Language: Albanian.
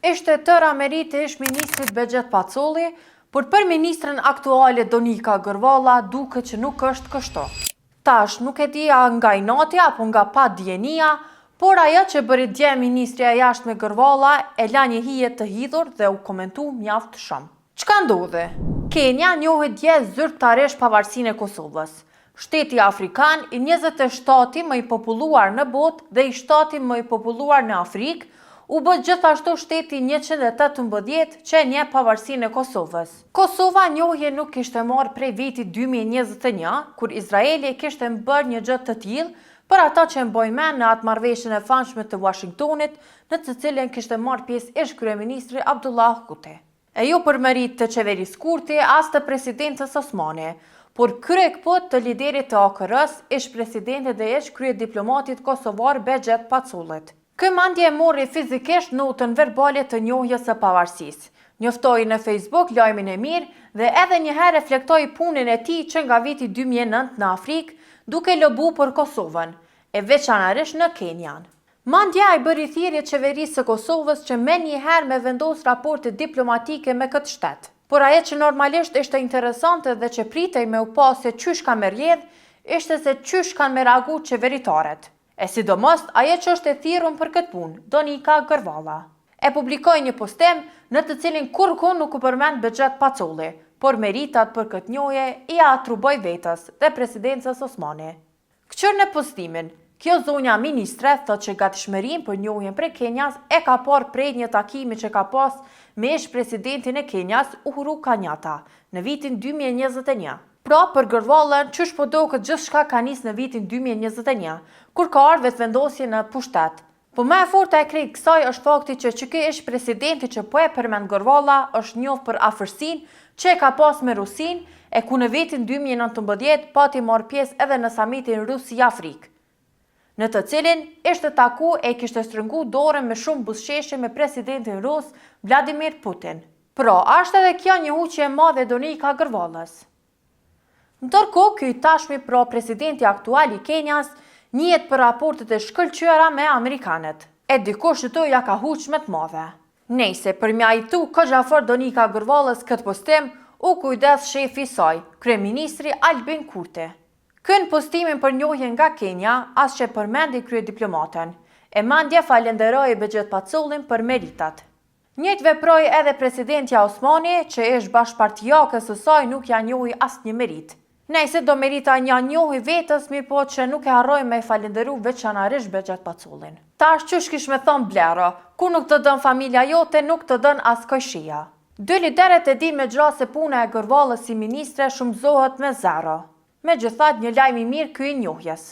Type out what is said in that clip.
Ishte tëra meriti ish ministrit Bexhet Pacolli, por për ministrën aktuale Donika Gërvalla duket që nuk është kështu. Tash nuk e di a nga inati apo nga pa dijenia, por ajo që bëri dje ministri e jashtme Gërvalla e la një hije të hidhur dhe u komentu mjaft shumë. Çka ndodhi? Kenia njohet dje zyrtarisht pavarësinë e Kosovës. Shteti afrikan i 27 më i populluar në botë dhe i 7 më i populluar në Afrikë, u bë gjithashtu shteti 118 që e njeh pavarësinë e Kosovës. Kosova njohje nuk kishte marrë prej vitit 2021, kur Izraeli kishte bërë një gjë të tillë për ata që mbojnë mend në atë marrëveshjen e famshme të Washingtonit, në të cilën kishte marrë pjesë ish kryeministri Abdullah Kuti. E jo për merit të qeverisë Kurti as të presidentës Osmani, por kryekput të liderit të AKR-s, ish presidentit dhe ish kryediplomatit kosovar Bexhet Pacollit. Ky mandje e morri fizikisht notën verbale të njohjes së pavarësisë. Njoftoi në Facebook lajmin e mirë dhe edhe një herë reflektoi punën e tij që nga viti 2009 në Afrikë, duke lobu për Kosovën, e veçanërisht në Kenjan. Mandja i bëri thirrje qeverisë së Kosovës që menjëherë me vendos raporte diplomatike me këtë shtet. Por ajo që normalisht ishte interesante dhe që pritej me u pa se qysh ka me rrjedh, ishte se qysh kanë me reagu qeveritarët. E sidomos ajo që është e thirrur për këtë punë, Donika Gërvalla. E publikoi një postim në të cilin kurrë nuk u përmend Bexhet Pacolli, por meritat për këtë njohje i atriboi vetes dhe presidencës Osmani. Këqër në postimin, kjo zonja ministre thot që gatishmërinë për njohjen prej Kenjas e ka parë prej një takimi që ka pas me ish presidentin e Kenjas Uhuru Kenyatta në vitin 2021. Pra për Gërvallën qysh po duket gjithçka ka nis në vitin 2021, kur ka ardhur vetëvendosje në pushtet. Po më e forta e krejt kësaj është fakti që ky ish presidenti që po e përmend Gërvalla është njohur për afërsinë që e ka pas me Rusinë, e ku në vitin 2019 pati marrë pjesë edhe në samitin Rusi-Afrikë, në të cilin ishte taku e kishte strëngu dorën me shumë buzëqeshje me presidentin rus Vladimir Putin. Pra, është edhe kjo një huqje e madhe Donika Gërvallës. Ndërkohë, ky tashmi pra presidenti aktual i Kenjas njihet për raportet e shkëlqyera me amerikanët. E dikush këtu ja ka huq më të madhe. Nejse, për mjajtu këxhafor Donika Gërvallës këtë postim, u kujdes shefi i saj, kryeministri Albin Kurti. Kën postimin për njohjen nga Kenja, as që përmendi kryediplomatën, e mandje falenderoi Bexhet Pacollin për meritat. Njëjtë veproi edhe presidentja Osmani, që ish bashkëpartijakës së saj nuk ja njohi asnjë merit. Nëse do merita ja njohi vetës, mirë po që nuk e harroi me falenderu veçanërisht Bexhet Pacollin. Tash qysh kish me thon blera, ku nuk të dën familja jote, nuk të dën as kojshia. Dy lideret e din me gjra se puna e Gërvallës si ministre shumëzohet me zero. Megjithatë, një lajm i mirë ky i njohjes.